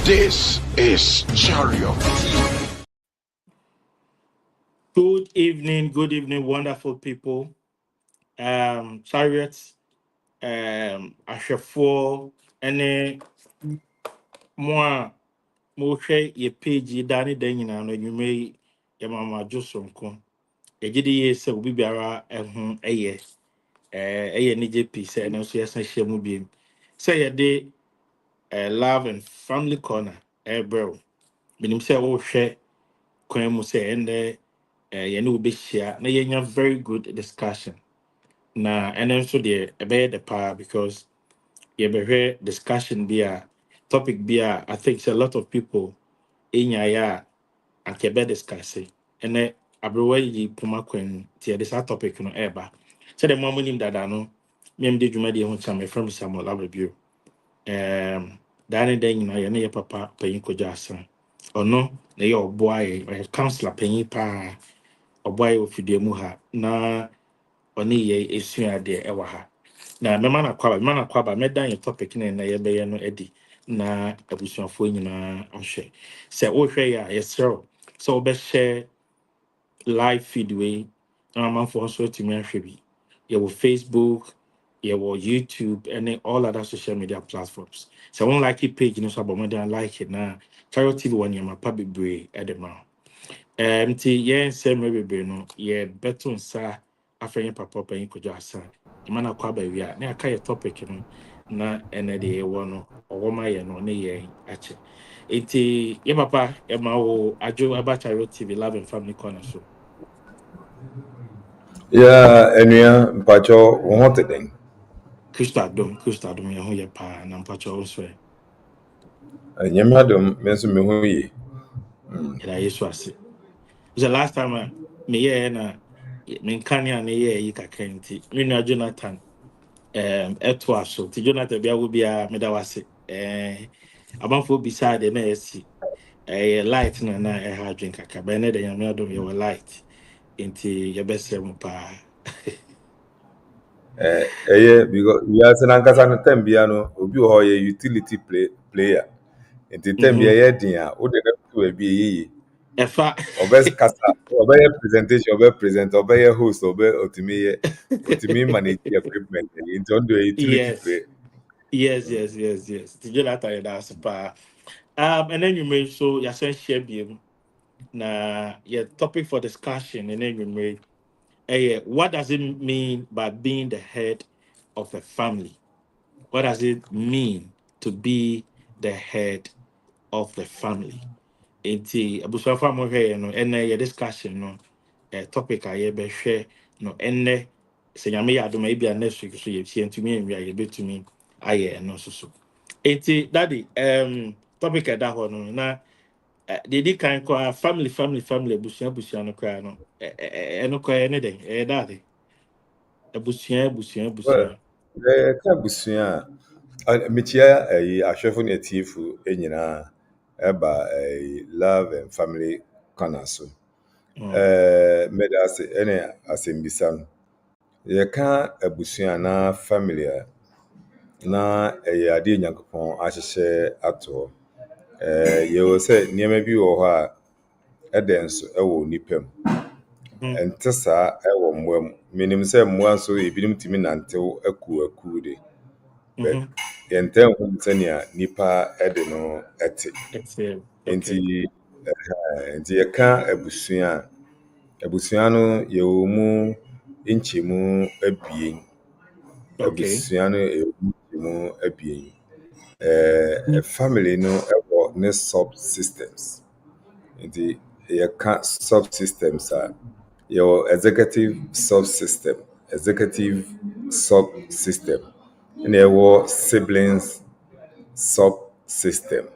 This is Chariot. Good evening, wonderful people. Chariots, Ashafo, any more Moshe, ye page, Danny Daniel, and you may your mamma Josonko. A GDA so be beara and a yes, a NJ piece, and also yes, I shall move. Say a day, love and family corner, bro. Minim say, oh, share, Quemu say, and you know, be share, na yenya very good discussion. Na ɛno nso deɛ ɛbɛyɛ the power because yɛbɛhwɛ discussion bi a topic bi a I think a lot of people ɛnyaeɛ a anka yɛbɛ discuss ɛnɛ aberewa yi poma kwan mu nti yɛde saa topic no ɛreba sɛdeɛ mo a monim dada no mmɛmde dwumadeɛ ho kyerɛ me ɛfrɛ me Samuel Ababio daa ne da nyinaa yɛne yɛ papa panyin Kwadwo Asɛm ɔno na ɛyɛ ɔboa yɛ ɔyɛ councillor panyin paa ɔboa yɛ wɔ fidua mu ha na ɔne yɛ ɛsua adeɛ ɛwɔ ha na mema na kwaba mɛdan yɛ topic no na yɛbɛyɛ no adi na abusuafoɔ nyinaa ahwɛ sɛ wohwɛ yɛ a yɛserɛ sɛ wobɛhyɛ live feed wei na amanfoɔ nso atumi ahwɛ bi yɛwɔ Facebook yɛwɔ YouTube ɛne all other social media platforms sɛ wo like page no so abɔ mmɔden like it na Chariot TV wɔ nneɛma pa bebree ɛde ma wo nti yɛn nsɛm bebree no yɛbɛto nsa afɛ yɛn papa panyin Kwadwo Asɛm ɛma no akɔ aba wie a na aka yɛ topic no na ɛnɛ deɛ yɛwɔ no ɔwɔ ma yɛ no ne yɛn akyɛ nti yɛ papa ɛma wo adwo aba Chariot TV Love and Family Corner so enua mpacho wo ho teden Kristo adom yɛ ho yɛ paa na mpakyɛ wo so enyemadom me nso me ho yi yɛda Yesu ase the last time me yɛ na me nkane a ne yɛ yi kakra nti me nua Jonathan ɛto aso nti Jonathan bia wo bia meda wase amanfoɔ bisaa de na yɛsi light na ɛha adwen kakra bɛyɛ ne de nyame adom yɛwɔ light nti yɛbɛsrɛ mu paa because we are nankasa no time bia no obi ho ye utility player nti time bia ye din a wo de to e bi yi ɛfa obes kasa obey presentation obey present obey host obey otimi manage equipment nti on do utility play yes nti Jonathan yɛda ase paa and then you may so yɛasɛn share biam na your topic for discussion and then you may what does it mean by being the head of a family? What does it mean to be the head of the family? Enti abusuafo mo hwɛ no ene your discussion no topic a ye be hwɛ no ene se nyame yɛ adom bia next week so ye ntumi enwia ye betumi ayɛ no so. Enti daddy topic ɛda hɔ no na the kind of family abusua no kra no eno kwa ne den daddy abusua ka busua michia ahwefo ne atifu enyina eba love and family corner so medase ene asembisa no ye ka abusua na family na ade nyankopon ahyehye ato ye wo se niema bi wo ho a edenso ewo nipam entesa ewo mwam minim se mwa so ebinim timi nantew aku de yɛntɛn ho sɛnea nipa ɛde no ɛte nti yɛka abusua no yɛwɔ mu nkyɛmu abien abusua no yɛwɔ mu nkyɛmu abien family no ɛwɔ ne sub systems nti yɛka sub systems a yɛwɔ executive sub system and yɛwɔ siblings subsystem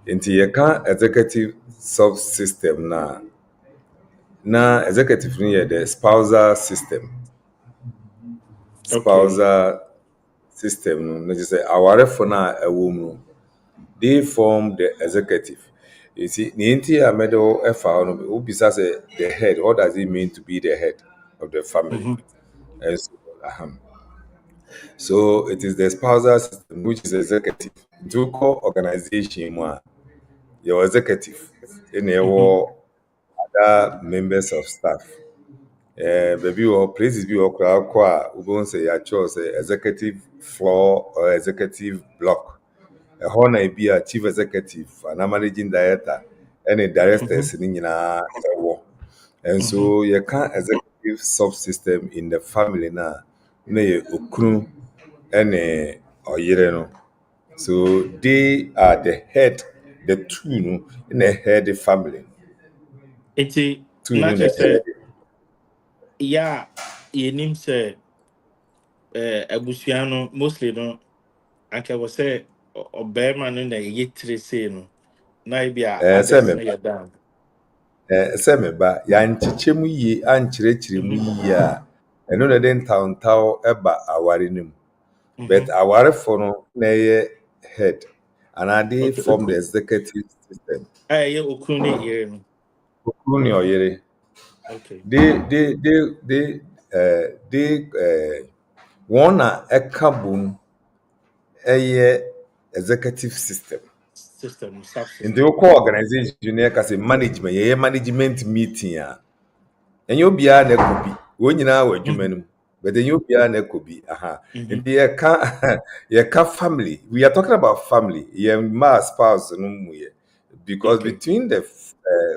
nti yɛka executive subsystem na executive no yɛ the spousal system no na just say awarefo na ɛwɔ mu they form the executive. You see, the entire medal who besides the head, what does it mean to be the head of the family? And so, So it is the spousal system which is executive. To call organization your executive in Mhm. your other members of staff. Baby or places be or crowd we won't say I chose executive floor or executive block. A honor be a chief executive and a managing director and a Mhm. directors in war. And Mhm. so you can executive subsystem in the family now. Na okunu and oyere no. So they are the head, the two no, in the head family. Eti Two no na in the kyerɛ head. sɛ ya yɛnim sɛ abusua no mostly no anka wɔ sɛ ɔbarima no na ɛyɛ tire sei no na ebi a Say others me no yɛ down. sɛ meba yɛankyekyɛ mu yie ankyerɛkyerɛ mu Mhm. yie a ɛno na ɛde ntawntaw ɛba aware no mu but Mhm. awarefo no na ɛyɛ head anaa they Okay. form the executive system A ɛyɛ okunu ne yere no. okuru ne ɔyere Okay. wɔn na ɛka bom ɛyɛ executive system System, nti subsystem. wokɔ organization no yɛka sɛ management yɛyɛ management meeting a ɛnyɛ obiara na ɛkɔ bi wɔn nyinaa wɔ adwuma Mhm. no mu but ɛnyɛ obiara na ɛkɔ bi Mhm. nti yɛka family we are talking about family yɛn mmaa spouse no mu yɛ because Okay. between the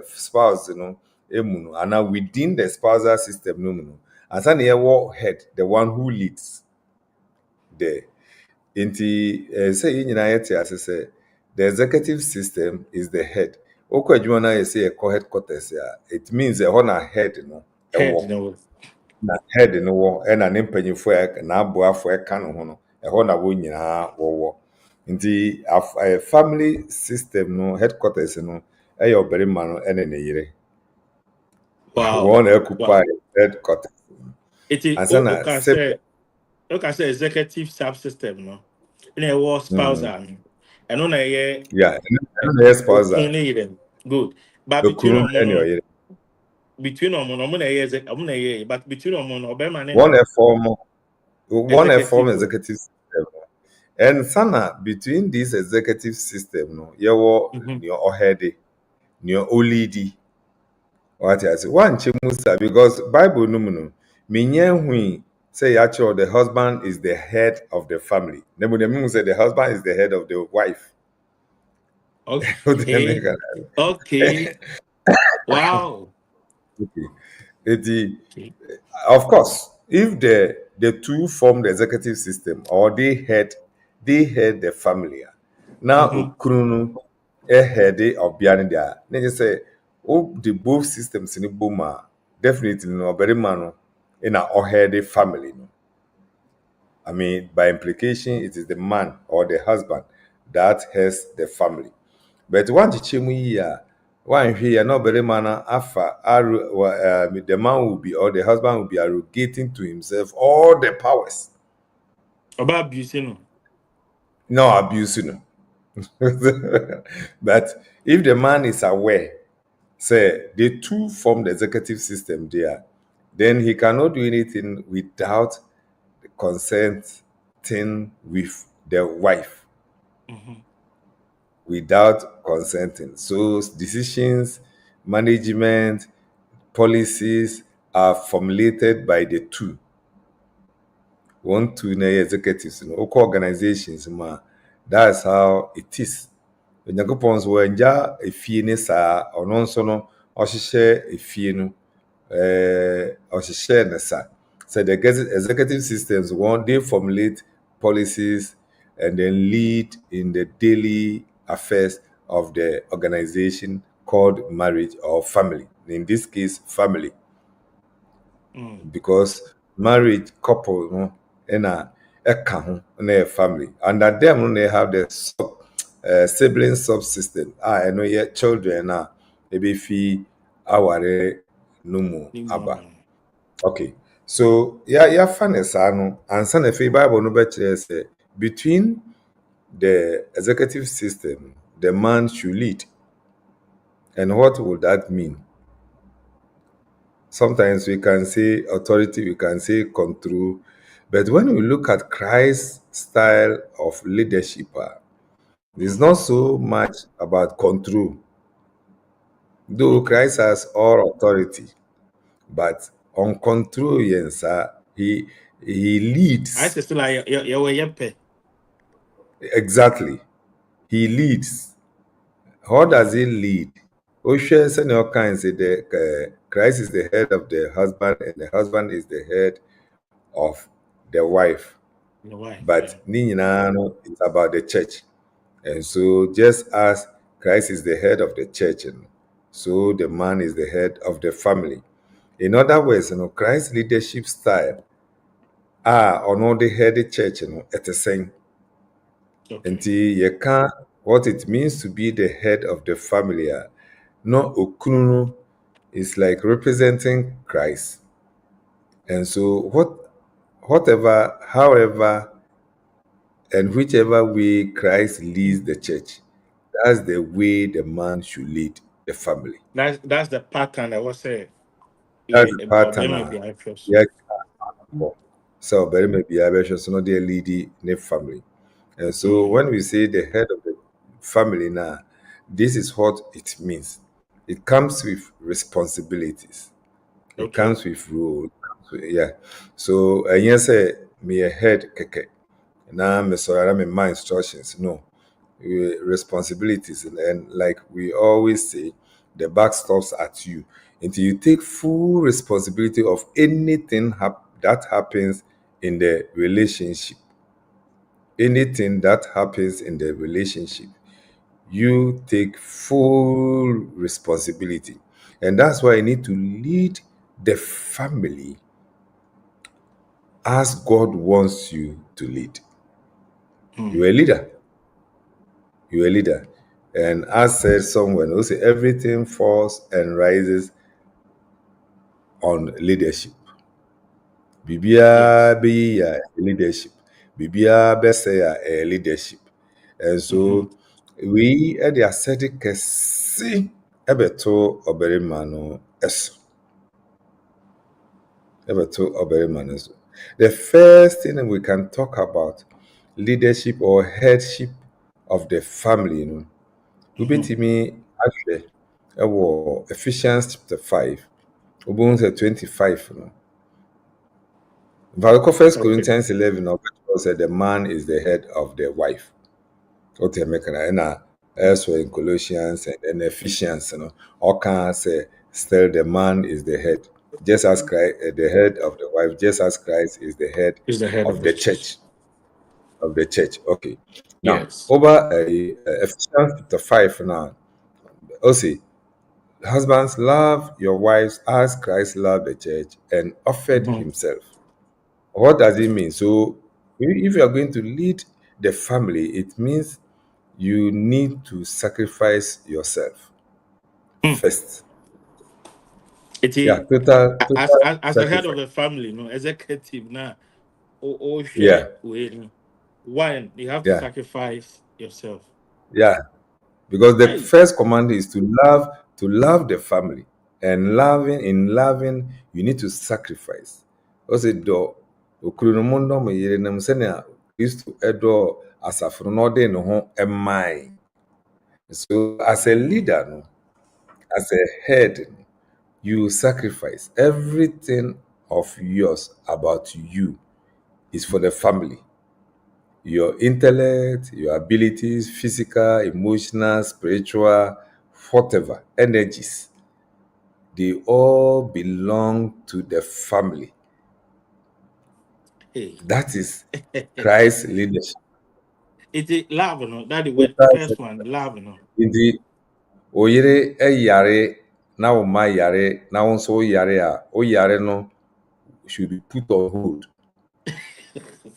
spouse no emu no anaa within the spousal system no mu no ansa na yɛwɔ head the one who leads there nti sɛ yɛn nyinaa yɛte ase sɛ the executive system is the head wokɔ adwuma no ayɛ sɛ yɛkɔ headquarters a it means ɛhɔ na head no Head ɛwɔ no. na head no wɔ ɛna ne mpanyinfo a n'aboafo ɛka ne ho no ɛhɔ na wɔn nyinaa wɔwɔ nti family system no headquarters no ɛyɛ ɔbarima no ɛne ne yere Wow. wɔn na ɛkupa Wow. headquarters Eti ansa na o ka separate. sɛ executive subsystem no na ɛwɔ spousal no ɛno na ɛyɛ Yeah, ɛno na ɛyɛ spousal okunu ne yere no. Good. But between okunu ɔmo ɛne no ɔyere ɔmo na ɛyɛ ɔmo na ɛyɛ but between ɔmo no ɔbɛrima ne wɔn na na ɛform executive. executive system and sana between this executive system no yɛwɔ Mhm. nea ɔheadi nea ɔleadi. What I say? One chemusa because Bible no mu no menye hui say actually the husband is the head of the family. Nemu the meaning say the husband is the head of the wife. Okay. Okay. Wow. Okay. Eti, Okay. of course, if the two form the executive system or they head the family. Now Mhm. ukrunu a head of beyond there. Then you say oh the both systems in the boma definitely no very man in a head family. No. I mean, by implication, it is the man or the husband that has the family. But one chichemu here, one here, no very man afa the man will be or the husband will be arrogating to himself all the powers, Ɔba abuse no. no abusing. But if the man is aware, say the two form the executive system there, then he cannot do anything without consenting with the wife. Mhm. Without consenting. So decisions, management, policies are formulated by the two. One, two, na executives, local organizations, that's how it is. Onyankopɔn nso wanya efie ne saa ɔno nso no ɔhyehyɛ efie no ɔhyehyɛ ne sa. So the executive systems they formulate policies and then lead in the daily affairs of the organization called marriage or family. In this case, family, Mm. because marriage couple no ɛna ɛka ho na ɛyɛ family. Under them no they have the sibling subsystem ɛno yɛ children a ebefi aware no mu Ne mu aba. aba no. Okay. So yɛafa ne saa no ansa na afei Bible no bɛkyerɛ sɛ between the executive system the man should lead. And what would that mean? Sometimes we can say authority, we can say control, But when we look at Christ's style of leadership, it's not so much about control. Though Christ has all authority, but on control, yes, he I leads. still like your pay. Exactly. He leads. How does he lead? Osha senior kind say Christ is the head of the husband, and the husband is the head of the wife. The wife, yeah. But ni nyinaa no, it's about the church. And so just as Christ is the head of the church, so the man is the head of the family. In other words, Christ's leadership style on the head of the church, at the same. Okay. Until you can what it means to be the head of the family. No okunu is like representing Christ. And so whatever, however, and whichever way Christ leads the church, that's the way the man should lead the family. That's the pattern I was saying. That's the pattern. Yeah. So very maybe I should not the lead the family. And so when we say the head of the family now, this is what it means. It comes with responsibilities. It comes with rule. Yeah. So yes, me a head keke. Now me sorry me my instructions. No. Responsibilities and like we always say, the buck stops at you until you take full responsibility of anything that happens in the relationship. Anything that happens in the relationship, you take full responsibility. And that's why you need to lead the family as God wants you to lead. You're a leader. You're a leader. And as said somewhere, also everything falls and rises on leadership. Bibia be leadership. Bibia be say leadership. And so we at the ascetic see ebeto oberima no eso. Ebeto oberima no eso. The first thing we can talk about leadership or headship of the family, ubetimi ahwe ewo Ephesians chapter 5 ubun 25 no. But 1 Corinthians 11 said the man is the head of the wife. What you make elsewhere in Colossians and Ephesians, all can say still the man is the head, just as Christ, the head of the wife, just as Christ is the head, of the church. Of the church. Okay. Now Yes. over Ephesians chapter 5 now. Also, husbands, love your wives as Christ loved the church and offered himself. What does it mean? So if you are going to lead the family, it means you need to sacrifice yourself first. Total as the head of the family, executive now. Yeah. One, you have to sacrifice yourself. Yeah. Because the first command is to love the family. And in loving, you need to sacrifice. Also, do okrunomundo me yere nam sene Kristo edo asafro no de no ho emai. So as a leader, as a head, you sacrifice. Everything of yours about you is for the family. Your intellect, your abilities, physical, emotional, spiritual, whatever, energies, they all belong to the family. Hey. That is Christ's leadership. It is love, That is the first one, love, Indeed, oyere yare na uma yare na onso yare o yare no should be put on hold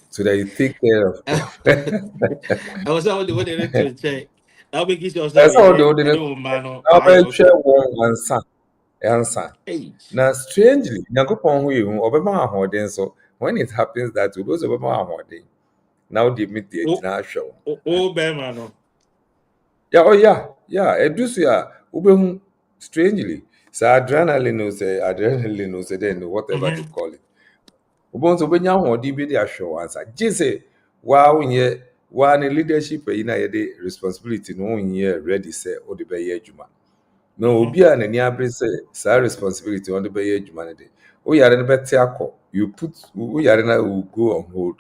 so that you take care of them. I was only wanted to check. I'll be kissing That's how they would answer. Now, strangely, when it happens that we both now they meet the original show. Oh, Berman. Yeah, yeah. Strangely, so adrenaline, then whatever they call it. Obon so benya hoɔden bi de ahwɛ wɔn ansa. Gye sɛ waa ne leadership yi na yɛde responsibility no wonyɛ ready sɛ wode bɛyɛ adwuma. Na obi a n'ani abere sɛ saa responsibility wɔde bɛyɛ adwuma no de. Woyare no bɛte akɔ. Woyare no will go on hold,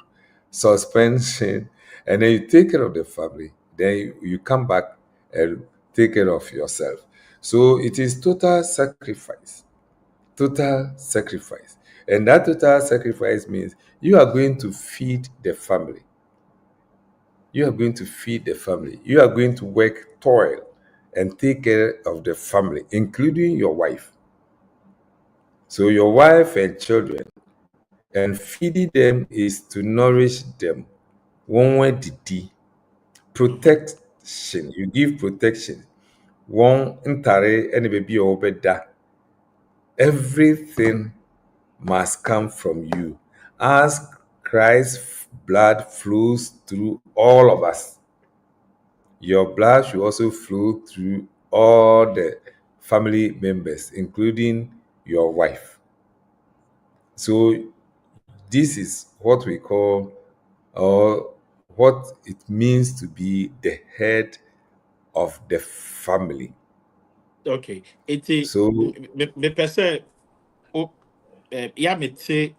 suspension, and then you take care of the family. Then you come back and take care of yourself. So it is total sacrifice. Total sacrifice. And that total sacrifice means you are going to feed the family. You are going to feed the family. You are going to work, toil, and take care of the family, including your wife. So your wife and children, and feeding them is to nourish them. One way didi. Protection. You give protection. One entire any baby over that. Everything must come from you. As Christ's blood flows through all of us, your blood should also flow through all the family members, including your wife. So this is what we call, or what it means to be the head of the family. Okay. It's So me person. Yeah, me say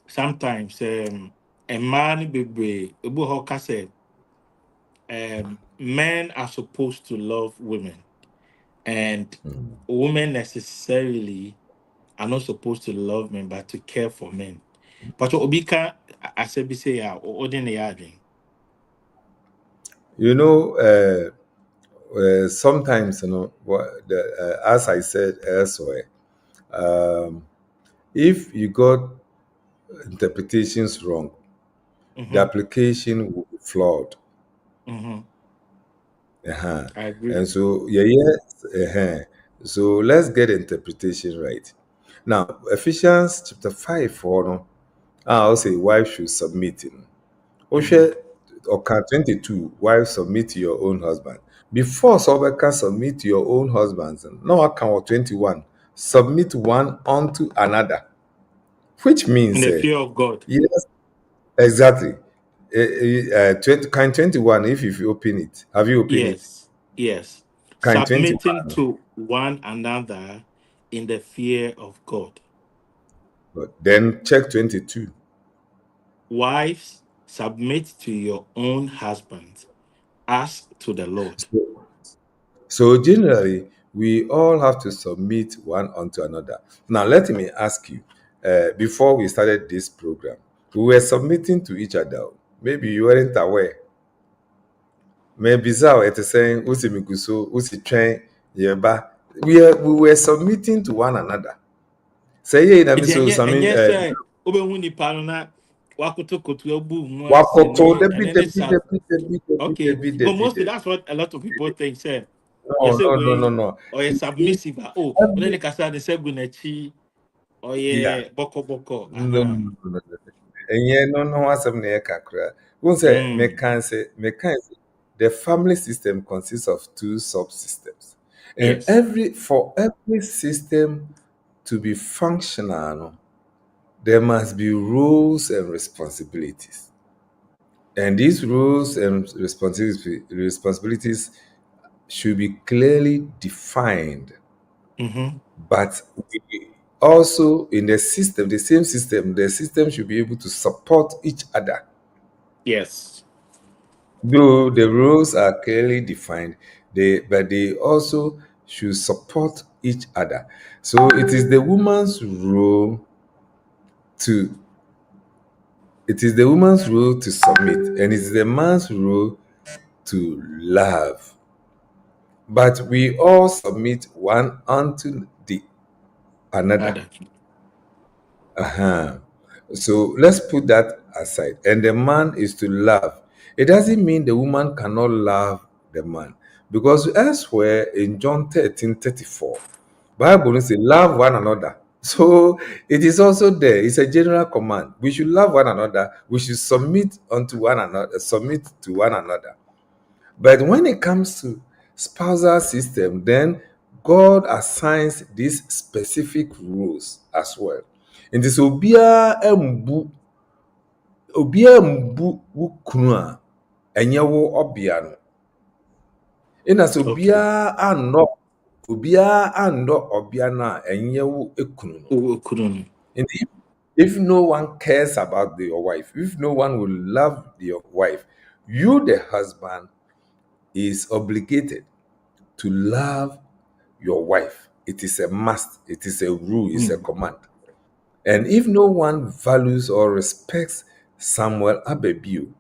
sometimes a man be men are supposed to love women, and women necessarily are not supposed to love men but to care for men. But obika I said be say ya ordinary yarding. you know, sometimes as I said elsewhere, if you got interpretations wrong, the application will be flawed. I agree. And so so let's get the interpretation right. Now, Ephesians chapter 5 for I'll say wife should submit him. Oshe Oka 22, wife submit to your own husband. Before someone can submit to your own husbands, now account 21, submit one unto another. Which means In the fear of God. yes, exactly. Kind 21, if you open it. Have you opened it? Yes. Kind Submitting 21. to one another in the fear of God. But then check 22. Wives, submit to your own husbands as to the Lord. So generally, we all have to submit one unto another. Now, let me ask you, before we started this program, we were submitting to each other. Maybe you weren't aware. Maybe so it is saying, "Usi miguso, usi train, yeba." We were submitting to one another. Say ye na miso sami. Obehu nipa no na wakotokoto abu mu Wakoto Okay, but mostly that's what a lot of people think. Say, No. or a submissive. Oh, when they kasa the segunachi, or Yeah. boko. No. And no asem na kakra. Who say the family system consists of two subsystems. And Yes. for every system to be functional, there must be rules and responsibilities. And these rules and responsibilities should be clearly defined. But also in the system, the system should be able to support each other. Yes. Though the rules are clearly defined, but they also should support each other. So it is the woman's role to submit, and it is the man's role to love. But we all submit one unto the another. So let's put that aside. And the man is to love. It doesn't mean the woman cannot love the man. Because elsewhere in John 13:34, Bible says, love one another. So it is also there. It's a general command. We should love one another. We should submit to one another. But when it comes to spousal system, then God assigns these specific rules as well. In this obia embu obia mbu wo kunu a enye wo obia no. Ina so Okay. obia ando obia na enye wo ekunu no. Oh, couldn't. And if no one cares about your wife, if no one will love your wife, you, the husband, is obligated to love your wife. It is a must, it is a rule, it's a command. And if no one values or respects Samuel Abebiu,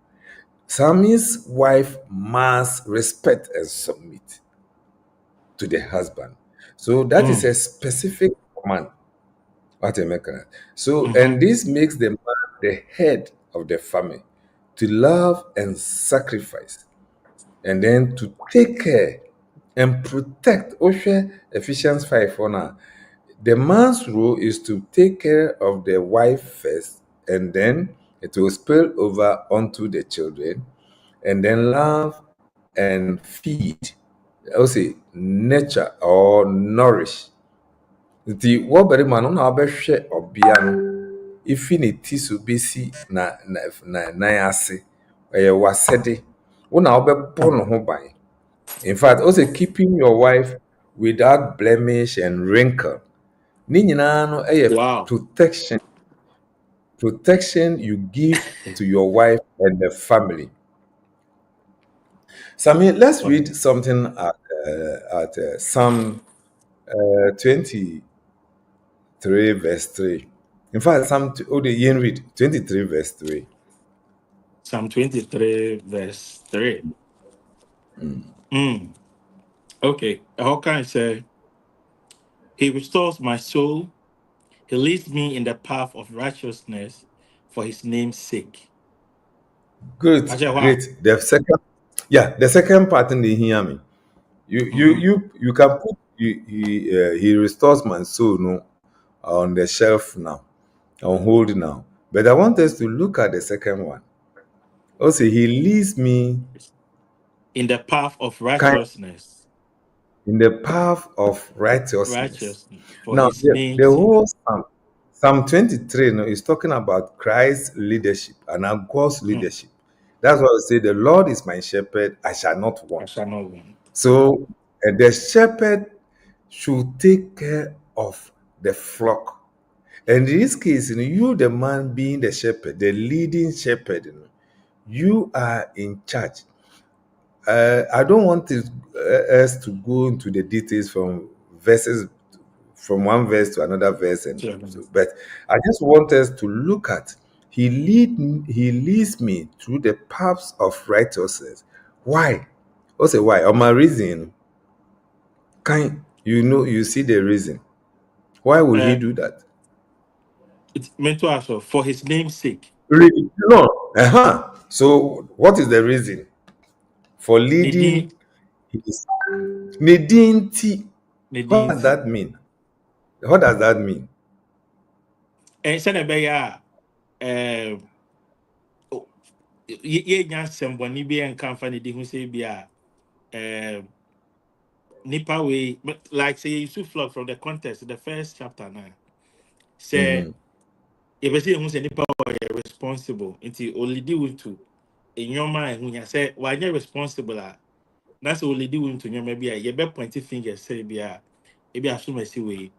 Sammy's wife must respect and submit to the husband. So that is a specific command. What I make it. So, and this makes the man the head of the family to love and sacrifice, and then to take care and protect. Osha Ephesians 5 for now. The man's role is to take care of the wife first, and then it will spill over onto the children, and then love and feed. I say nurture or nourish. Nti wo barima no na obehwe obia no ifi ne ti so besi na ase eye wasede wo na obebo no ho ban. In fact, also keeping your wife without blemish and wrinkle. Ni nyina no Wow. protection you give to your wife and the family. So I mean, let's read something at Psalm 23 verse 3. In fact, read 23 verse 3. Psalm 23 verse 3. Okay. How can I say? He restores my soul. He leads me in the path of righteousness for his name's sake. Good, great. The second part in the hear me. You can put he restores my soul no on the shelf now, on hold now. But I want us to look at the second one. Also, he leads me in the path of righteousness. In the path of righteousness. For Now, his the name's whole Psalm 23 is talking about Christ's leadership and our God's leadership. That's why I say, the Lord is my shepherd, I shall not want. So, the shepherd should take care of the flock. And in this case, you, the man being the shepherd, the leading shepherd, you are in charge. I don't want us to go into the details from one verse to another verse, but I just want us to look at he leads me through the paths of righteousness. Why? Also, why? On my reason, you see the reason. Why will he do that? It's meant to also for his name's sake. Really? No. So, what is the reason for leading? Nidinti. What does that mean? What does that mean? And Senebeya, ye nyansem boni bi en kamfa ne di hu say bia nipa way, like say you should flock from the context, the first chapter now. Say if I say who say nipa way responsible until only deal with to in your mind when you say why you responsible. That's only deal to your maybe you be pointing fingers say bia maybe assume see way.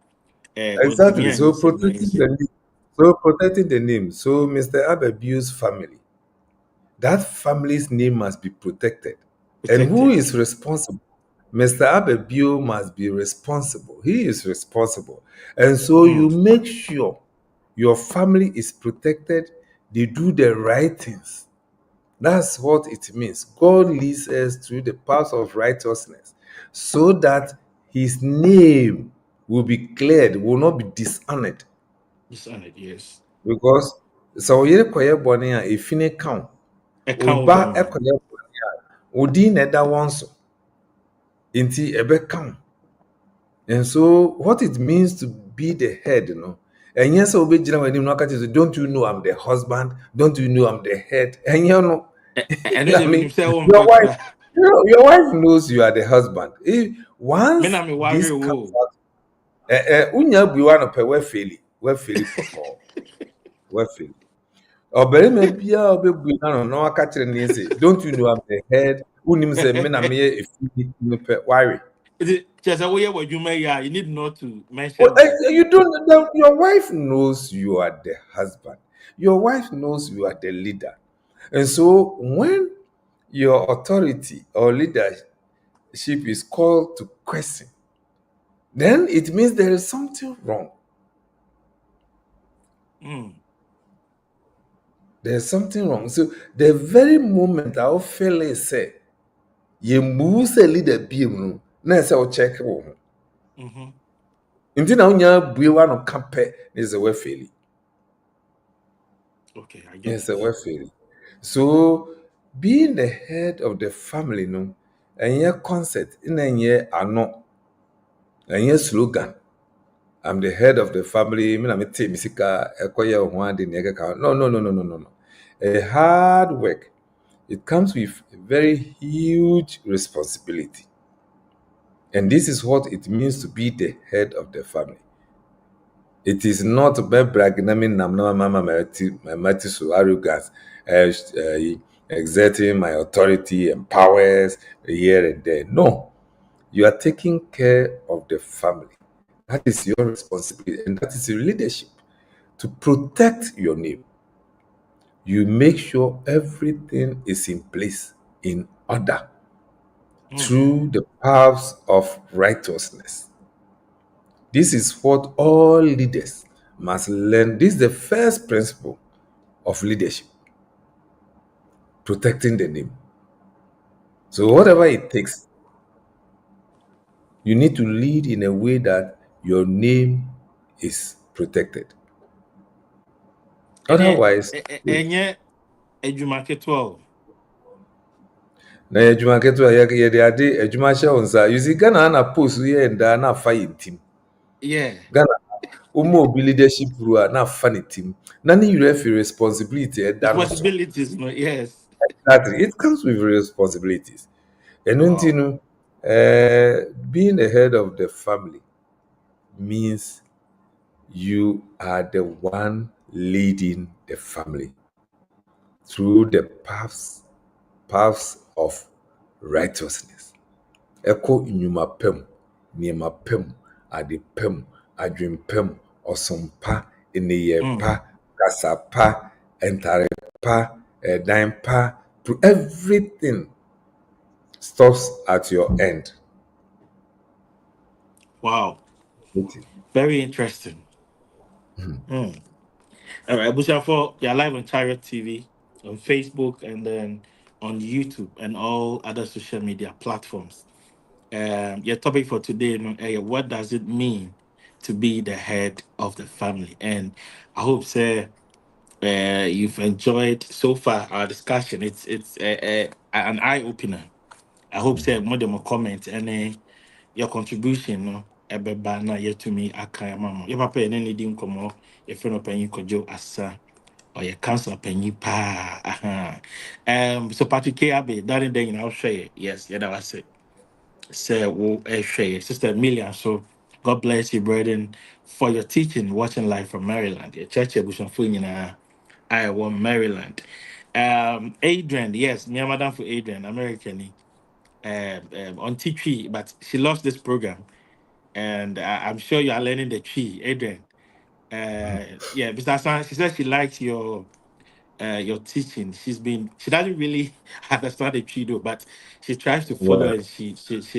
Exactly. So protecting the name. So Mr. Abebiu's family, that family's name must be protected. And who is responsible? Mr. Abebiu must be responsible. He is responsible. And so you make sure your family is protected. They do the right things. That's what it means. God leads us through the path of righteousness so that his name will be cleared, will not be dishonored. Dishonored, yes. Because so you require bonnie if you count. Oba ekoye bonnie odi na da wonso. Inti ebe count. And so what it means to be the head, And yes, don't you know I'm the husband? Don't you know I'm the head? And you know, your wife, your wife knows you are the husband. Once this comes out, unya biwa no pe we feel Ọbarima biara a ɔbɛbue n'ano na waka kyerɛ ne sɛ, don't you know I'm the head? Wonim sɛ me na meyɛ efi no pɛ ware. Just you need not to Well, mention that. you don't. Your wife knows you are the husband. Your wife knows you are the leader, and so when your authority or leadership is called to question, then it means there is something wrong. Mm. There's something wrong. So the very moment I feel it say, you move say leader be no, na say o check wo. Mm-hmm. Nti na unya bue wa no kape is a we fail. Okay, I get Yes, it. a we fail. So being the head of the family no, enye concept, enye ano, enye slogan. I'm the head of the family. Me na me te misika ekoye ho ade ne ekeka. No. A hard work. It comes with a very huge responsibility. And this is what it means to be the head of the family. It is not about bragging, my so arrogance, exerting my authority and powers here and there. No, you are taking care of the family. That is your responsibility, and that is your leadership to protect your name. You make sure everything is in place, in order, through the paths of righteousness. This is what all leaders must learn. This is the first principle of leadership, protecting the name. So, whatever it takes, you need to lead in a way that your name is protected. Otherwise, Enye ejuma ketewa. na adwuma ketewa yɛde ade adwuma hyɛ wo nsa. You see, Ghana na post yɛ ndaa na afa yɛ ntim. Yeah. Ghana, ụmụ obi leadership role a na-afa ne tim. Na ne yere fi responsibility ɛda no so. Responsibilities, no, yes. Exactly. It comes with responsibilities. Ɛno nti Wow. no, being the head of the family means you are the one leading the family through the paths of righteousness. Ɛkɔ nnwuma pa mu, nneɛma pa mu, ade pa mu, adwene pa mu, ɔsom pa, nneyɛe pa, kasa pa, ntare pa, ɛdan pa, everything stops at your end. Wow. Okay. Very interesting. All right, Abusiafo, you're live on Chariot TV, on Facebook, and then on YouTube and all other social media platforms. Your topic for today, what does it mean to be the head of the family? And I hope, sir, you've enjoyed so far our discussion. It's an eye opener. I hope, sir, more than more comment and your contribution, no, ebeba na yetumi aka mama. Your papa and any dim komo, your friend of penny kojo asa or your council penny pa. So Patrick Abe, that in then I'll share. Yes, yeah, that was it. Say, well, share. Sister Million. So, God bless you, brethren, for your teaching, watching live from Maryland. Your church, Iowa, Maryland. Adrian, yes, me madam for Adrian, American, on T3, but she lost this program, and I'm sure you are learning the tree, Adrian. Yeah, Mr. Hassan, she said she likes your teaching. She doesn't really understand the tree though, but she tries to follow Well, and she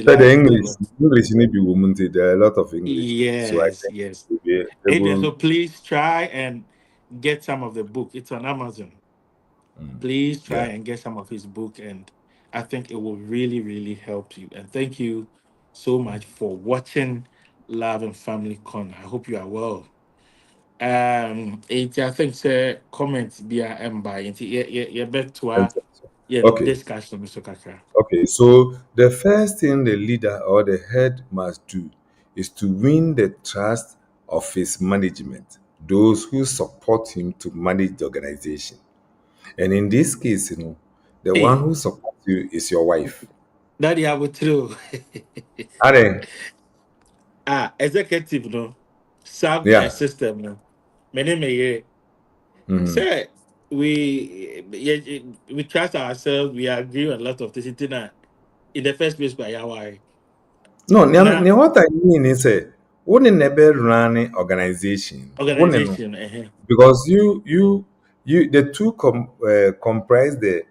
but the likes it a lot. English need be woman. There are a lot of English, so I Yes, think yes. we'll be Adrian, able. so please try and get some of the book. It's on Amazon. Please try Yeah. and get some of his book, and I think it will really, really help you. And thank you so much for watching Love and Family Corner. I hope you are well. I think comments be by yeah bet yeah Okay. discussion, Mr. Kaka. Okay. So the first thing the leader or the head must do is to win the trust of his management, those who support him to manage the organization. And in this case, the one Hey, who supports you is your wife. Daddy, I would through. Are Executive no serve a yeah. system no. Many may Mhm. say we trust ourselves. We agree on a lot of things. In the first place, by Hawaii. No, Now, what I mean is, wouldn't never run an organization, wouldn't know? organization. Because the two comprise the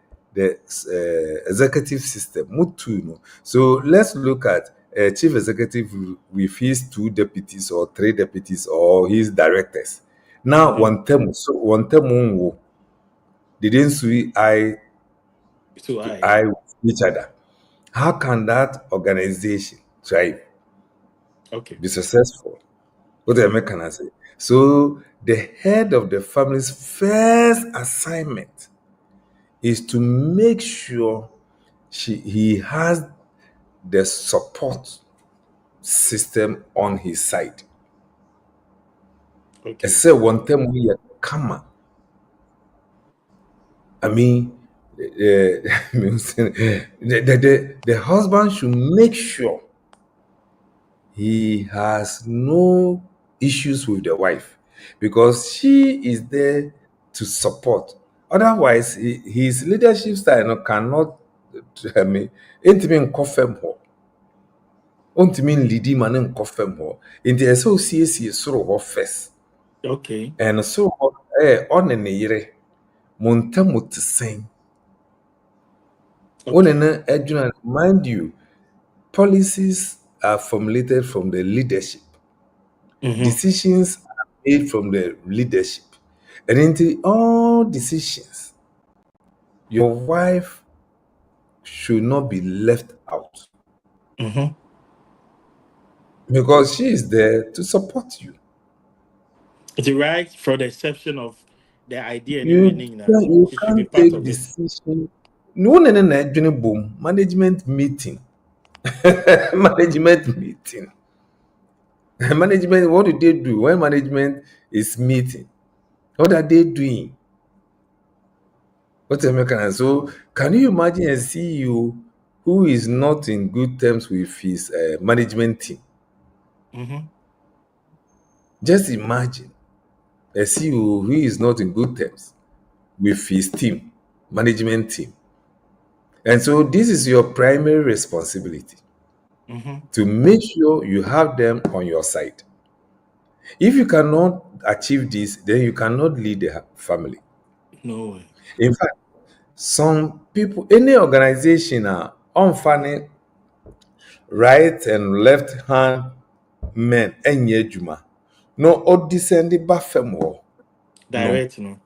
executive system. Mutu, no. So let's look at chief executive with his two deputies or three deputies or his directors. Now, one term, they didn't see eye So to I. eye with each other. How can that organization thrive, Okay. be successful? What am I can I say? So the head of the family's first assignment is to make sure he has the support system on his side. I Okay. say one time we are come. I mean, the husband should make sure he has no issues with the wife because she is there to support. Otherwise, his leadership style cannot, I mean, ntumi nkɔ fam hɔ. Ntumi nlidi ma ne nkɔ fam hɔ. Nti ɛsɛ sɛ osiesie soro hɔ first. Okay. And soro hɔ ɔne ne yere mo ntam te sɛn. Ɔne ne adwuma, mind you, policies are formulated from the leadership. Decisions are made from the leadership. And into all decisions, your wife should not be left out because she is there to support you. It's right for the exception of the idea and You, meaning that you she should be can't part take of it. decision. No, boom. Management meeting. Management meeting. Management, what do they do when management is meeting? What are they doing? What am I can so can you imagine a CEO who is not in good terms with his management team? Just imagine a CEO who is not in good terms with his team, management team. And so this is your primary responsibility to make sure you have them on your side. If you cannot achieve this, then you cannot lead the family. No way. In fact, some people, any organization are unfunny right and left hand men enye juma. No, or descend ba fam hɔ. Direct, no.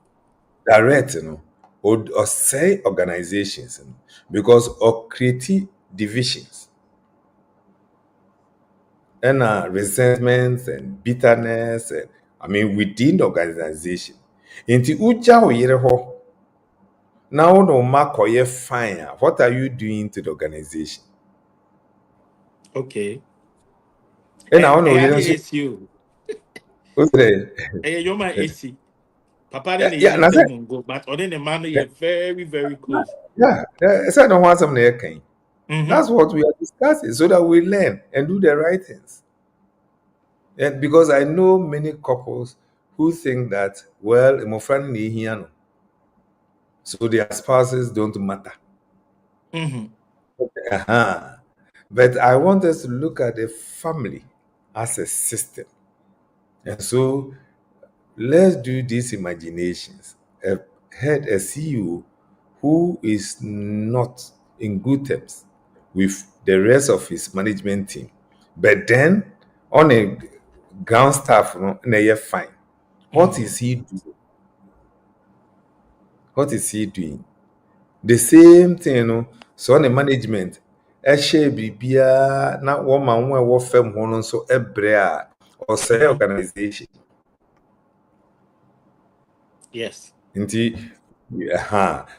Direct, no, or say organizations, because or create divisions and resentments and bitterness, and I mean within the organization. Inti uja oyere ho. Now no makoye fine. What are you doing to the organization? Okay. And I want I to think it's you. what's the You're my AC. Papa didn't yeah, even say Mungo, but on the man you're very, very close. yeah, I don't want something there. That's what we are discussing so that we learn and do the right things. And because I know many couples who think that, well, so their spouses don't matter. But I want us to look at the family as a system. And so let's do these imaginations. A CEO who is not in good terms with the rest of his management team, but then on a ground staff, fine. What is he doing? What is he doing? The same thing, so on the management, share bibia na woman when wo fam ho no so ebre or say organization. Yes. Indeed,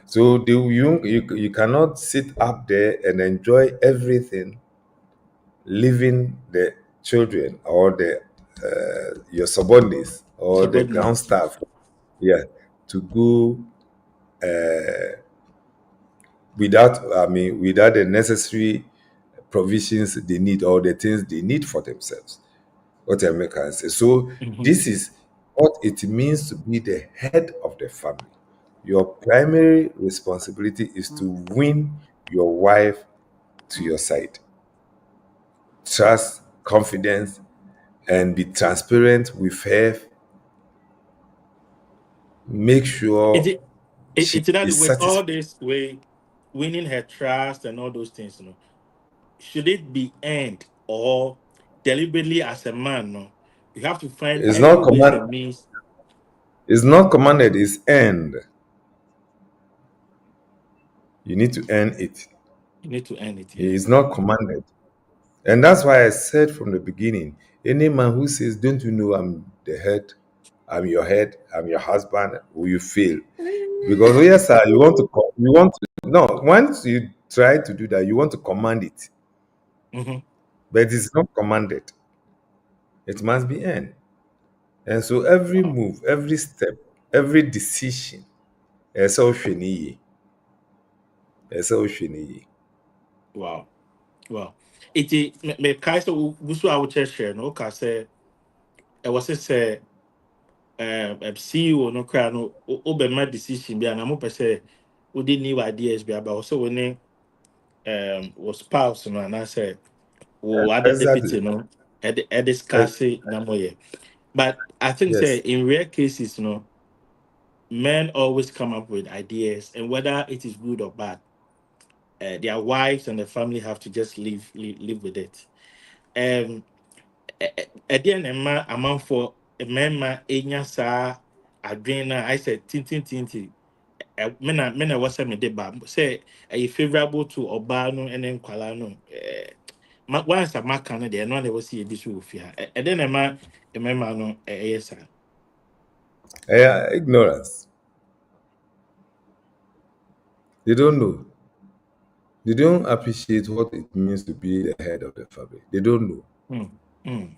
so you cannot sit up there and enjoy everything, leaving the children or the your subordinates or the ground Subordinates. staff, to go without the necessary provisions they need or the things they need for themselves. What I can say. So this is what it means to be the head of the family. Your primary responsibility is to win your wife to your side. Trust, confidence, and be transparent with her. Make sure she It's that is with all satisfied. this way, winning her trust and all those things, should it be earned or deliberately as a man? No, you have to find It's every not ways and command. means. It's not commanded. It's earned. You need to earn it. You need to earn it. It Yeah. is not commanded. And that's why I said from the beginning, any man who says, "Don't you know I'm the head, I'm your husband," will you fail? Because oh yes, sir, you want to no. Once you try to do that, you want to command it, Mm-hmm. but it's not commanded. It must be earned. And so every Wow. move, every step, every decision, ɛsɛ sɛ wohwɛ ne yie. Ɛsɛ sɛ wohwɛ ne yie. Wow. Wow. It is me kai so busu a wo share no ka say e was say CEO no kra no obema decision bi na mo pese wo dey new ideas bi about so we ne was spouse no and I say wo other Exactly. deputy no e discuss na mo ye. But I think say Yes. in rare cases men always come up with ideas and whether it is good or bad their wives and the family have to just live with it. Um Again, a man for a man, enya saa adwene na I said tintintinti. Mena was me de ba say a favorable to Oba no and then kwala no. Once a maka no de no na was see bi so ofia. And then a man no yes sir. Ignorance. They don't know. They don't appreciate what it means to be the head of the family. They don't know Mm, mm,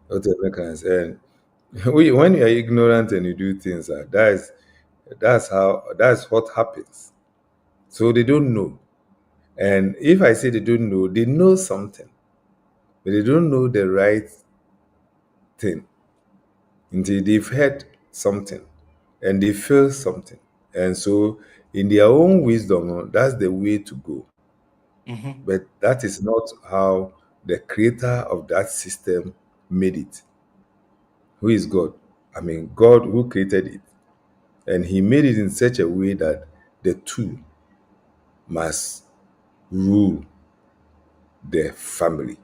what the Americans. And when you are ignorant and you do things like that's what happens. So they don't know. And if I say they don't know, they know something, but they don't know the right thing until they've heard something and they feel something. And so, in their own wisdom, that's the way to go. mm-hmm. But that is not how the creator of that system made it. Who is God? I mean, God who created it. And he made it in such a way that the two must rule the family.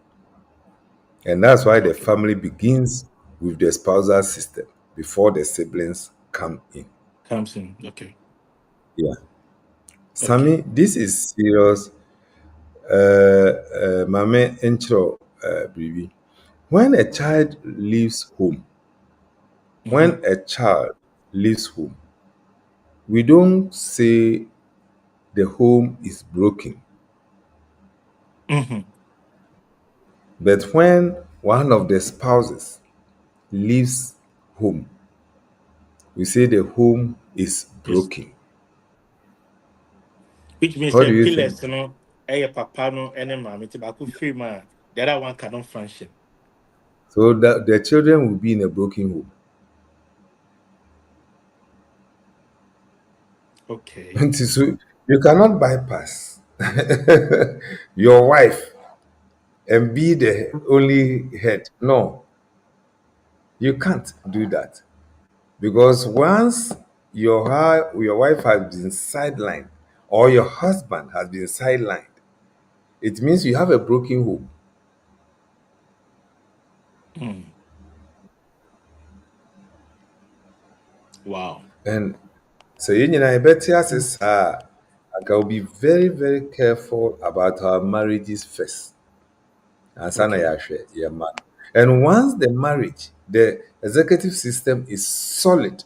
And that's why the Okay. family begins with the spousal system before the siblings come in. Comes in. Okay. Yeah. Okay. Sammy, this is serious. Mame intro, baby. When a child leaves home, Mm-hmm. when a child leaves home, we don't say the home is broken. Mm-hmm. But when one of the spouses leaves home, we say the home is It's, broken. which means What do that you think? pillars, papa no, and mommy, tobacco free man. The other one cannot function. So that the children will be in a broken home. Okay. And so you cannot bypass your wife and be the only head. No, you can't do that. Because once your wife has been sidelined or your husband has been sidelined, it means you have a broken home. Mm. Wow. And so I bet yes, I will be very, very careful about our marriages first. And sana Okay. yahwɛ, yɛ ma. And once the marriage, the executive system is solid,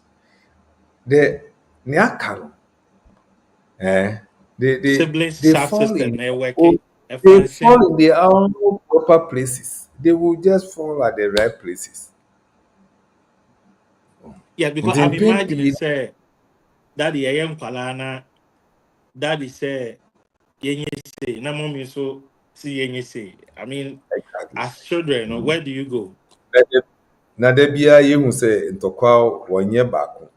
the niakano, eh, they, they, Siblings they sub fall system in networking a they function. fall in their own proper places. They will just fall at the right places. Yeah, because Nti I'm mpɛn imagining pii say daddy I am kwalana daddy say yenye say na mommy so see yenye say. I mean exactly. as children, where do you go? Na da biara yɛhu sɛ ntɔkwa wɔnyɛ baako.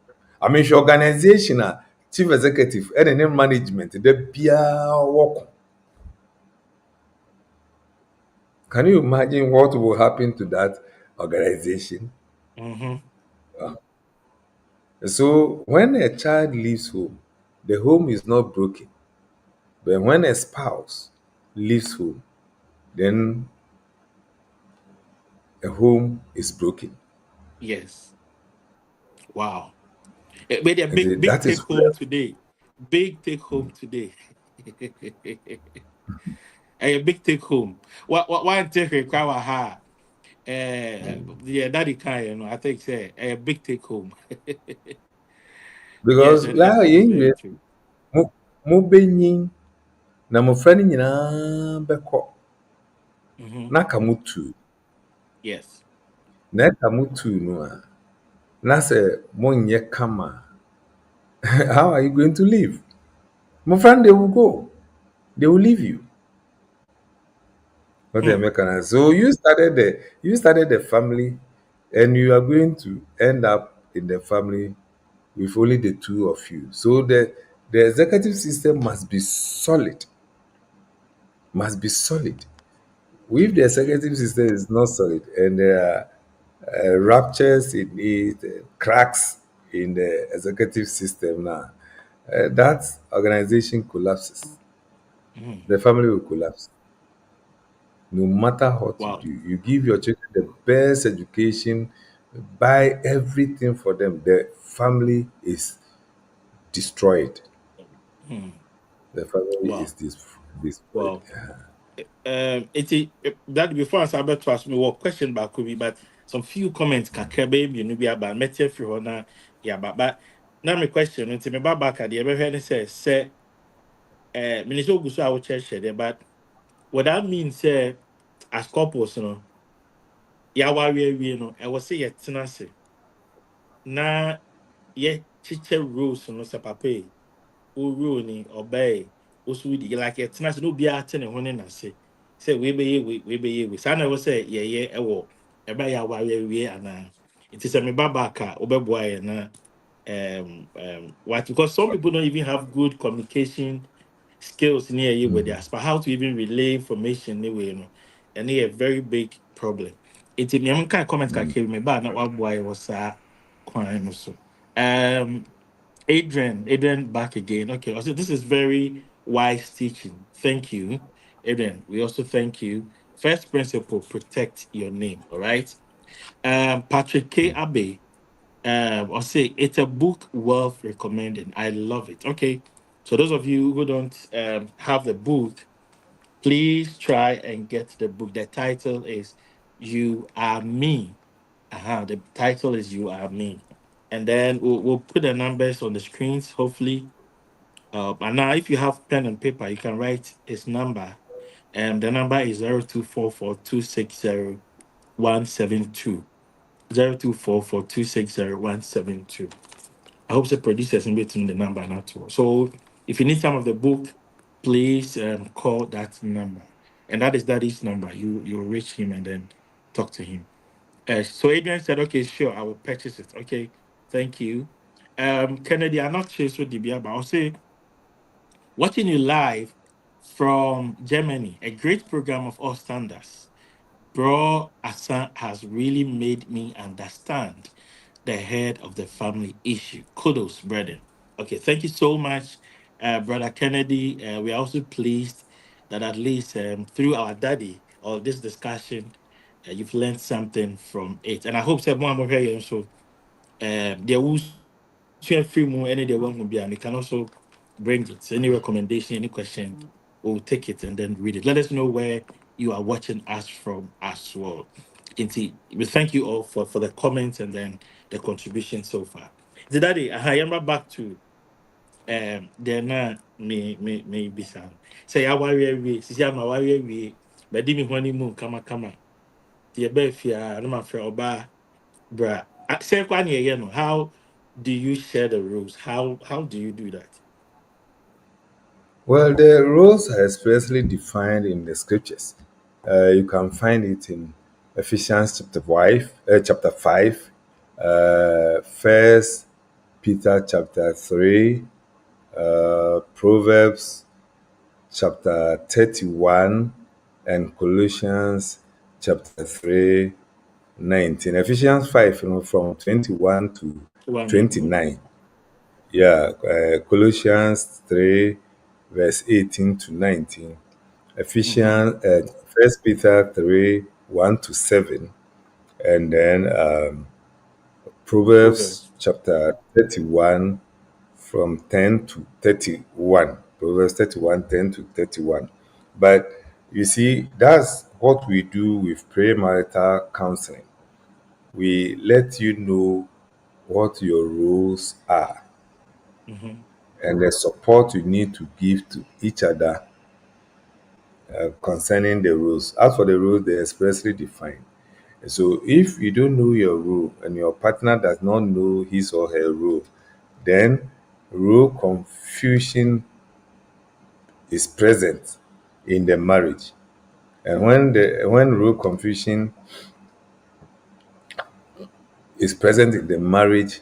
I mean, hwɛ organization a chief executive and then management the bia work. Can you imagine what will happen to that organization? Mm-hmm. So when a child leaves home, the home is not broken. But when a spouse leaves home, then a home is broken. Yes. Wow. But a And big that is take home where, today. Big take home today. A big take home. What one take require ha? Yeah, daddy kind, I think say a big take home. Yes, because and that's very true. mo benyin na mmɔfra no nyinaa bɛkɔ Mm-hmm. na aka mo tu Yes. na ɛka mo tu no a na sɛ monyɛ kama a, how are you going to live? Mmɔfra no they will go, they will leave you. What Hmm. am I can so you started the family and you are going to end up in the family with only the two of you. So the executive system must be solid, must be solid. If the executive system is not solid and there are ruptures in it, cracks in the executive system now, that organization collapses. Mm. The family will collapse. No matter what you Wow. do, you give your children the best education, buy everything for them. The family is destroyed. Hmm. The family is Wow. destroyed. Wow. That before I start to ask me what question back could be, but some few comments can baby you know be about metia free na yeah, but now my question until me back at the ever heard say minister Ogusu I will church there, but what that means say as couples, ya we no I was say yet tenase na ye chiche rules no say papa o rule ni obey o so di like yet tenase no be ate ne ho ne na say we be ye we say na we say ye ewo e ba ya we ana it is a me baba ka obeboa ye na what because some people don't even have good communication skills near you with us, but how to even relay information anyway, and a very big problem. It's in the kind of comments can kill me, but not what boy was crying also. Um Adrian back again. Okay, also this is very wise teaching. Thank you. Adrian, we also thank you. First principle, protect your name. All right. Patrick K. Abbey I'll say it's a book worth recommending. I love it. Okay, so those of you who don't have the book, please try and get the book. The title is "You Are Me." The title is "You Are Me," and then we'll put the numbers on the screens. Hopefully, and now if you have pen and paper, you can write his number. The number is 0244 0244 I hope the producers in between the number not to. So if you need some of the book, please call that number. And that is Daddy's number. You'll reach him and then talk to him. So Adrian said, okay, sure, I will purchase it. Okay, thank you. Kennedy, I'm not sure so DBA, but I'll say watching you live from Germany, a great program of all standards. Bro Asa has really made me understand the head of the family issue. Kudos, brethren. Okay, thank you so much, Brother Kennedy. We are also pleased that at least through our daddy or this discussion, you've learned something from it. And I hope someone will hear you. So there will share free more any day one will be and you can also bring it. Any recommendation, any question, we'll take it and then read it. Let us know where you are watching us from as well. Indeed, we thank you all for the comments and then the contribution so far. The daddy, I am back to they're not me bisa. Say I worry we, see I'm worry we, but dimi honeymoon kama. The abefia, no my friend oba. Bruh, say kwani again. How do you share the rules? How do you do that? Well, the roles are expressly defined in the scriptures. You can find it in Ephesians chapter 5, First Peter chapter 3, Proverbs chapter 31 and Colossians chapter 3, 19. Ephesians 5, from 21 to 29. Yeah, Colossians 3, verse 18 to 19. Ephesians, 1 Peter 3, 1 to 7. And then Proverbs chapter 31 from 10 to 31. Proverbs 31, 10 to 31. But you see, that's what we do with premarital counseling. We let you know what your roles are and the support you need to give to each other concerning the rules. As for the rules, they're expressly defined. So if you don't know your rule and your partner does not know his or her rule, then rule confusion is present in the marriage. And when rule confusion is present in the marriage,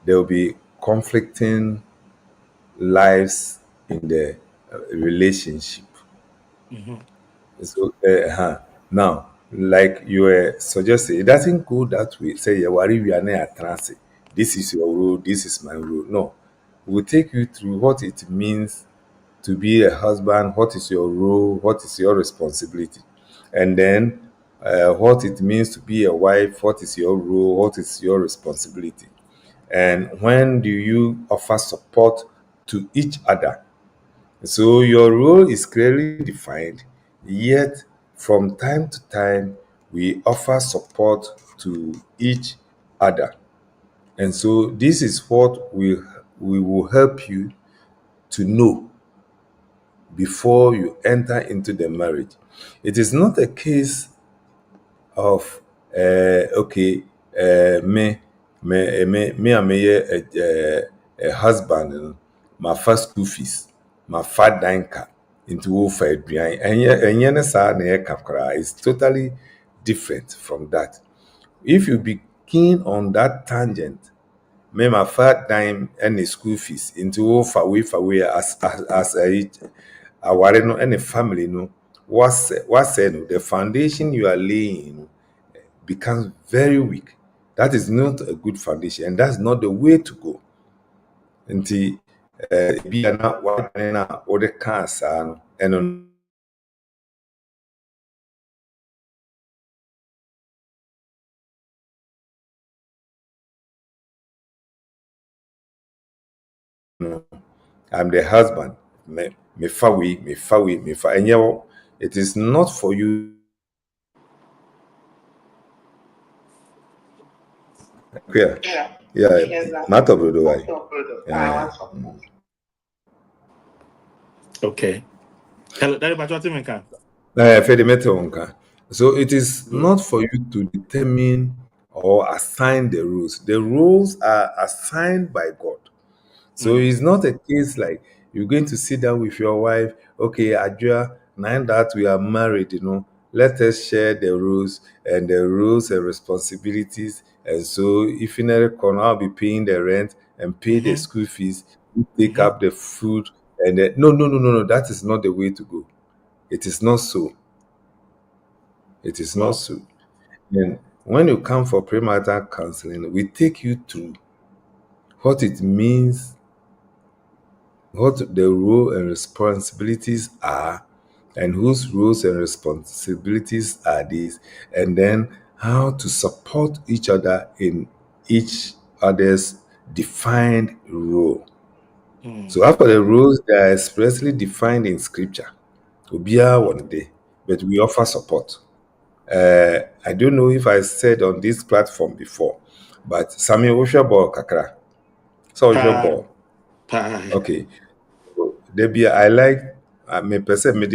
there will be conflicting lives in the relationship. So now, like you were suggesting, it doesn't go that way. Say, yeah, worry, we are not transit. This is your rule. This is my rule. No, we'll take you through what it means to be a husband. What is your role? What is your responsibility? And then what it means to be a wife. What is your role? What is your responsibility? And when do you offer support to each other? So your role is clearly defined, yet from time to time we offer support to each other. And so this is what we will help you to know before you enter into the marriage. It is not a case of me and a husband, my first school fees, my fat danka into wofa aduan. And saa na yɛka koraa. It's totally different from that. If you begin on that tangent, me my fat dime and school fees into wofa way as aware no and family no what's no, the foundation you are laying becomes very weak. That is not a good foundation, and that's not the way to go. Nti be na wadane na wode ka saa no eno no. I'm the husband. Me fa. And it is not for you. Yeah. Yeah. Matter of yeah. Okay. Hello, Daddy, but what you mean? So it is not for you to determine or assign the rules. The rules are assigned by God. So it's not a case like you're going to sit down with your wife, okay, Adria, now that we are married, let us share the rules and responsibilities. And so if in a corner, I'll be paying the rent and pay the school fees, you take up the food. And no. That is not the way to go. It is not so. It is not so. And when you come for premarital counseling, we take you through what it means, what the role and responsibilities are, and whose roles and responsibilities are these, and then how to support each other in each other's defined role. So after the rules, they are expressly defined in scripture. Obiara one day, but we offer support. I don't know if I said on this platform before, but Samuel Oshabor Kakra. So Oshabor. Okay. I like me person made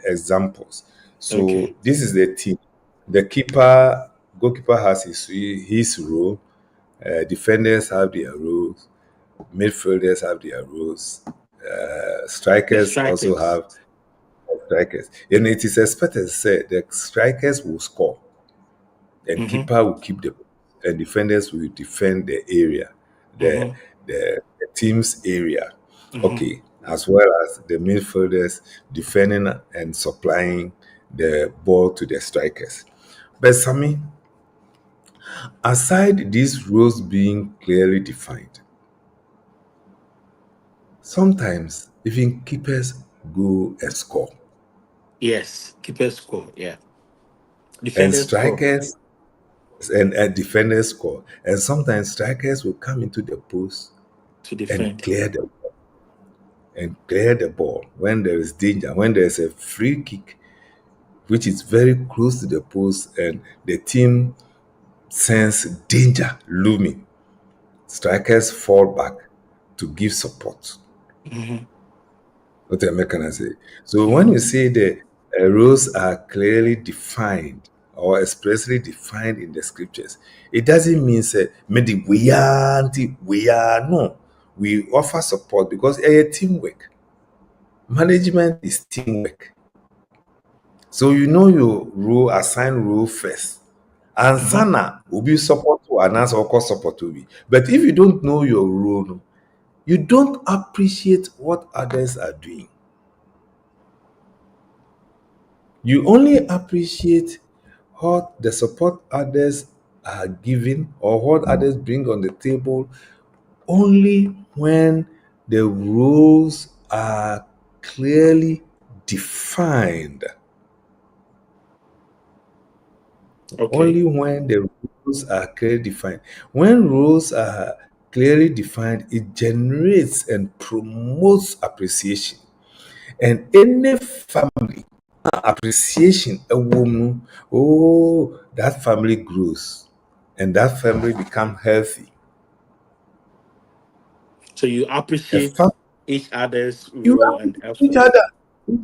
examples. So this is the team. The goalkeeper has his role. Defenders have their roles. Midfielders have their roles. Strikers also have strikers. And it is expected to say the strikers will score, and keeper will keep the ball, and defenders will defend the area, the team's area. Okay, as well as the midfielders defending and supplying the ball to the strikers. But Sammy, aside these roles being clearly defined, sometimes even keepers go and score. Yes, keeper score. Yeah, And defenders score strikers and defenders score. And sometimes strikers will come into the post to and defend. clear the ball when there is danger, when there is a free kick which is very close to the post and the team sense danger looming. Strikers fall back to give support. What am I can say? So when you say the roles are clearly defined or expressly defined in the scriptures, it doesn't mean say maybe we are no. We offer support because it's teamwork. Management is teamwork. So you know your role, assign role first. And sana will be support to announce or call support to be. But if you don't know your role, no, you don't appreciate what others are doing. You only appreciate what the support others are giving or what others bring on the table only when the roles are clearly defined. Okay. Only when the rules are clearly defined. When rules are clearly defined, it generates and promotes appreciation. And any family appreciation, a woman, oh, that family grows and that family become healthy. So you A appreciate fam- each other's you role and appreciate each effort.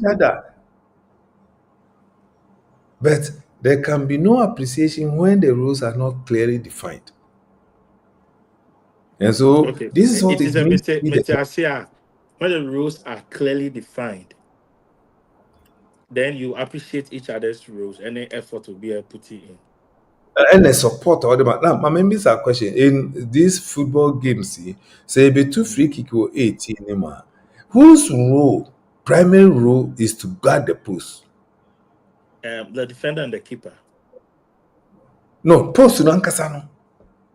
other. But there can be no appreciation when the rules are not clearly defined. And so Okay. this is what It is it a means to be the metasia. When the rules are clearly defined, then you appreciate each other's roles. Any effort will be put in. and the support all the now. My members are question in these football games. See, say be two free kick or 18 anymore. Whose role, primary role, is to guard the post? The defender and the keeper. No, post no ankasa no.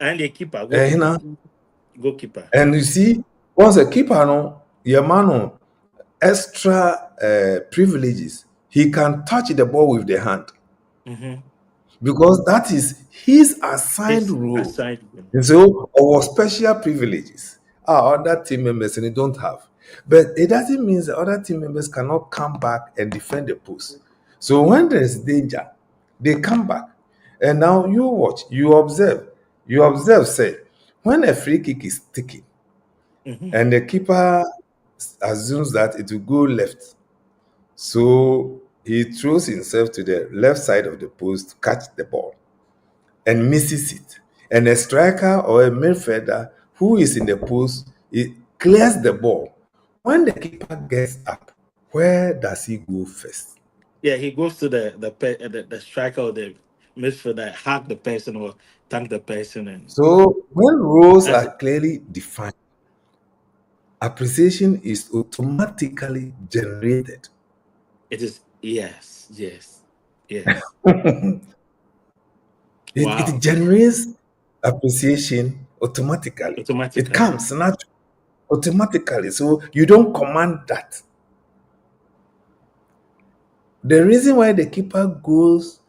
And the keeper, You goalkeeper. know, Goalkeeper. and you see, once a keeper no, your man no extra privileges. He can touch the ball with the hand Mm-hmm. because that is his assigned His role. assignment. And so, or special privileges our other team members and they don't have. But it doesn't mean that other team members cannot come back and defend the post. So when there is danger, they come back. And now you watch, you observe, say, when a free kick is taken Mm-hmm. and the keeper assumes that it will go left. So he throws himself to the left side of the post to catch the ball and misses it. And a striker or a midfielder who is in the post, it clears the ball. When the keeper gets up, where does he go first? Yeah, he goes to the striker or the midfielder, hug the person or thank the person, and So when roles that's are it. clearly defined, appreciation is automatically generated. It is yes. It Wow, generates appreciation automatically. It automatically. comes not automatically. So you don't command that. The reason why the keeper goes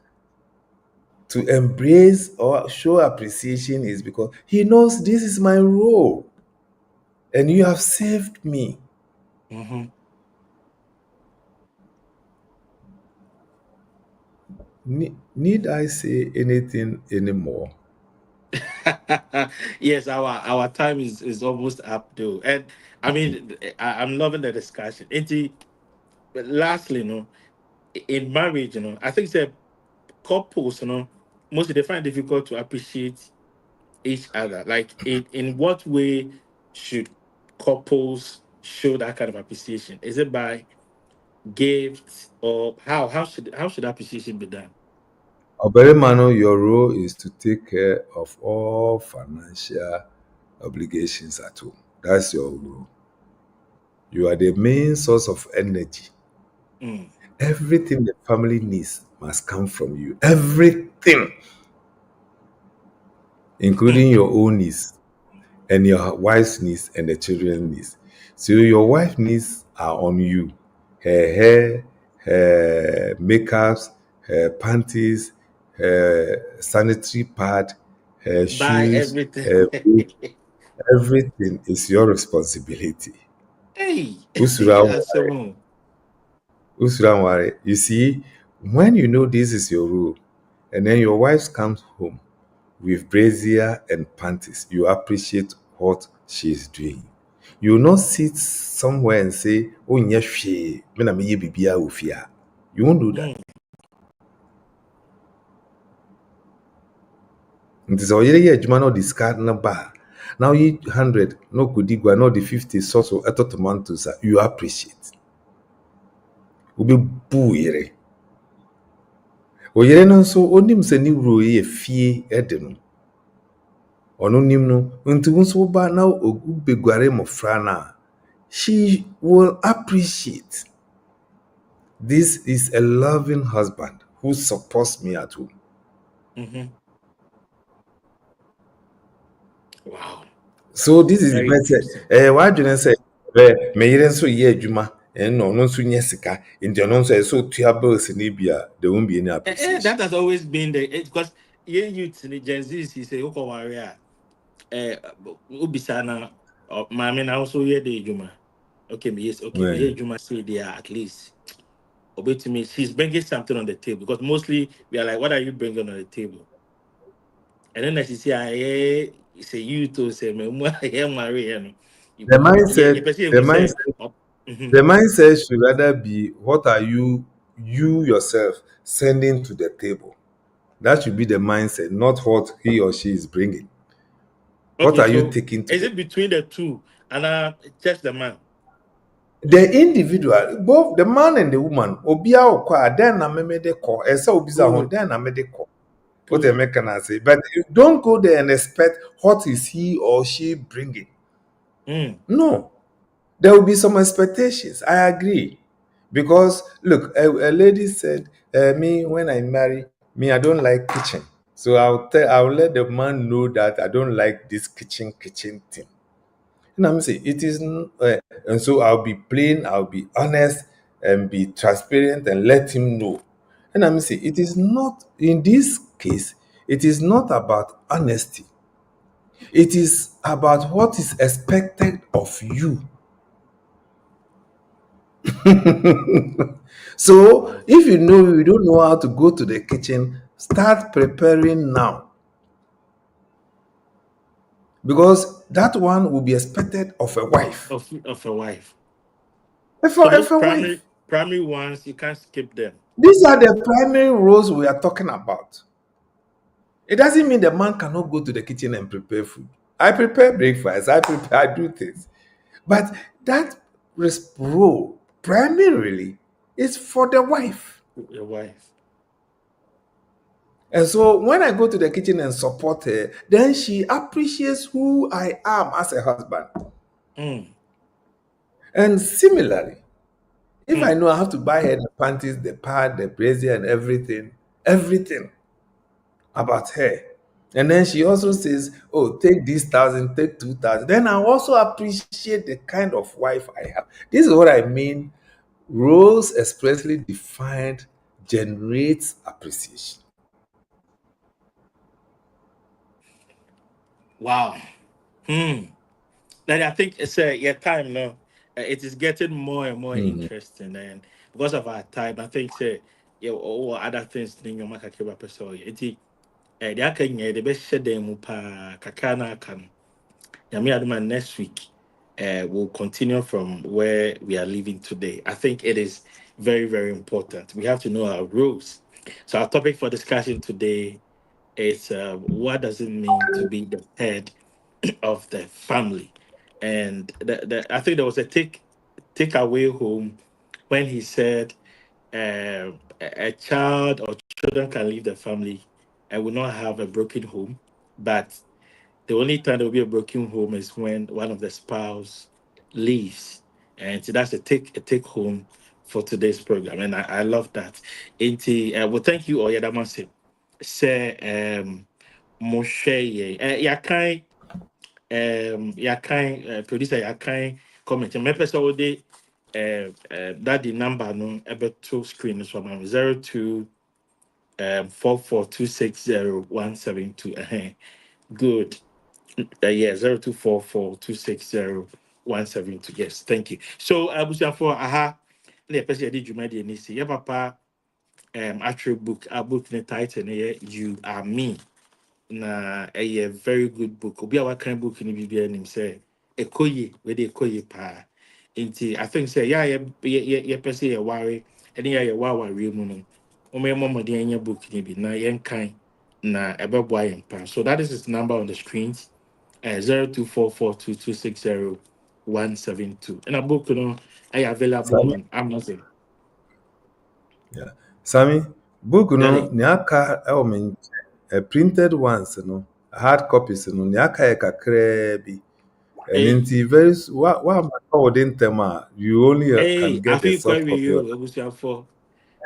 to embrace or show appreciation is because he knows this is my role and you have saved me. Mm-hmm. Need I say anything anymore? Yes, our time is almost up though, and I mean I'm loving the discussion. But lastly, in marriage, I think the couples, mostly they find it difficult to appreciate each other. Like, in what way should couples show that kind of appreciation? Is it by gifts, or how should appreciation be done? Oberimano, your role is to take care of all financial obligations at home. That's your rule. You are the main source of energy. Everything the family needs must come from you. Everything, including your own needs and your wife's needs and the children's needs. So your wife's needs are on you. Her hair, her makeups, her panties, her sanitary pad, her Buy shoes, everything. her food, everything is your responsibility. Hey, Usura that's so wrong. Usuramware, you see, when you know this is your rule, and then your wife comes home with brazier and panties, you appreciate what she is doing. You will not sit somewhere and say, "Oh, yes, me na me ye bibia ofia." You won't do that. It is already a juma no discard na bar. Now you 100, no kudigwa, no the 50 sauce or eto tomatoes. You appreciate. Ubi boo yere. Oyere no nso onim se ni wuro ye fie ede no. Ono nim no nti wo nso ba na ogubeguare mofra na. She will appreciate. This is a loving husband who supports me at home. Wow. So this is Very my interesting. say. Why do you say me yere nso ye adwuma and no nso nye sika. Nti ono nso so tua bills ni bia there won't be any appreciation. That has always been the because youth in the Gen Z he say Oko warrior Ubisana or Mami now also hear the Juma. Okay, me yes, okay, me Right. Juma say they are at least obey to me. She's bringing something on the table because mostly we are like, what are you bringing on the table? And then as she say, I say you to say me marry The mindset, you the who say mindset, the mindset should rather be what are you yourself sending to the table. That should be the mindset, not what he or she is bringing. What okay, are you so taking to is the it between the two and just the man? individual, both the man and the woman? Obia okwa then na me de call. Esa obisa ho Good, then na me de call. What good. American I say, but you don't go there and expect what is he or she bringing. No, there will be some expectations. I agree. Because look, a lady said, me when I marry, me I don't like kitchen. So I'll let the man know that I don't like this kitchen thing. And I'm saying it is, and so I'll be plain, I'll be honest, and be transparent, and let him know. And I'm saying it is not in this case. It is not about honesty. It is about what is expected of you. So if you know you don't know how to go to the kitchen, start preparing now. Because that one will be expected of a wife. Of a wife. So If those a wife. primary ones you can't skip them. These are the primary roles we are talking about. It doesn't mean the man cannot go to the kitchen and prepare food. I prepare breakfast, I do things. But that role primarily is for the wife. Your wife. And so when I go to the kitchen and support her, then she appreciates who I am as a husband. And similarly, if I know I have to buy her the panties, the pad, the brazier, and everything about her. And then she also says, "Oh, take this 1,000, take 2,000." Then I also appreciate the kind of wife I have. This is what I mean. Roles expressly defined generates appreciation. Wow. Like I think it's your time now. It is getting more and more interesting, and because of our time, I think yeah, or other things in your market episode. It the can the best shed them pa kakana can. Yami Aduma next week. We'll continue from where we are living today. I think it is very, very important. We have to know our rules. So our topic for discussion today is what does it mean to be the head of the family? And I think there was a takeaway home when he said a child or children can leave the family and will not have a broken home, but The only time there will be a broken home is when one of the spouse leaves. And so that's a take home for today's program. And I love that. Well, thank you, Oyedamase. Say Moshe Yakai producer Yakai comment. My person will that the number no ever two screen is from 02 44260172. Good. Yeah, 0244260172. Yes, thank you. So I was for aha. The person did you made any see? Yeah, papa. Actual book. A book the title. You Are Me. Na a very good book. Obi a wakan book ni bibia nim say ekoye we de ekoye pa. Nti I think say yeah ye pese ye ware ene ya ye ware mu no. O me mama de anya book ni bi na yen kan na ebeboa yen pa. So that is his number on the screens. 0244260172. And a book no I available Sammy, on Amazon. yeah. Sammy, book no Daddy. ni aka printed ones no hard copies no ni aka e kakra bi. And Hey, in very what within them you only can I get a feel quite soft with copy of you. I was for.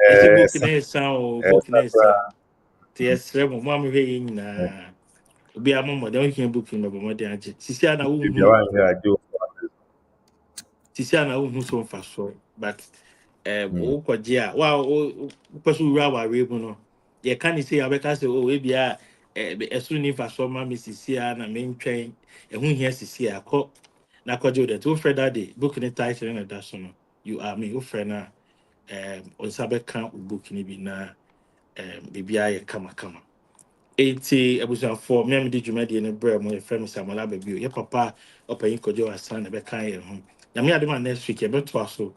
It's a book yes, in sound, book in yes, sound. Yes, Mamma Rain. Be a mama, don't hear book in the Mamma Danji. Sisiana, if you want here I do. who's so fast, but Mm. oh, Koja, wow, person rawa rebuno. You can't say, I better say, oh, maybe as soon as I saw Mammy Sisiana, main train, and who hears Sisia, call Nakajo, the two Fred daddy, booking a title and a dasono. You are me, oh, friend, on Sabbath count book in Ibina, baby, I come. 80 abusuafoɔ mmea mede dwumadi no berɛ mu yɛfrɛ me Samuel Ababio yɛ papa ɔpanyin kɔgye wasan na ɛbɛka yɛn ho nyame ade ma next week yɛbɛtoa so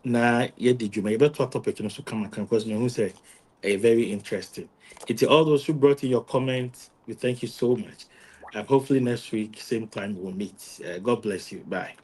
na yɛdi dwuma yɛbɛtoa topic no so kamaka because mehu sɛ ɛyɛ very interesting. It's all those who brought in your comments, we thank you so much. And hopefully next week same time we'll meet. God bless you. Bye.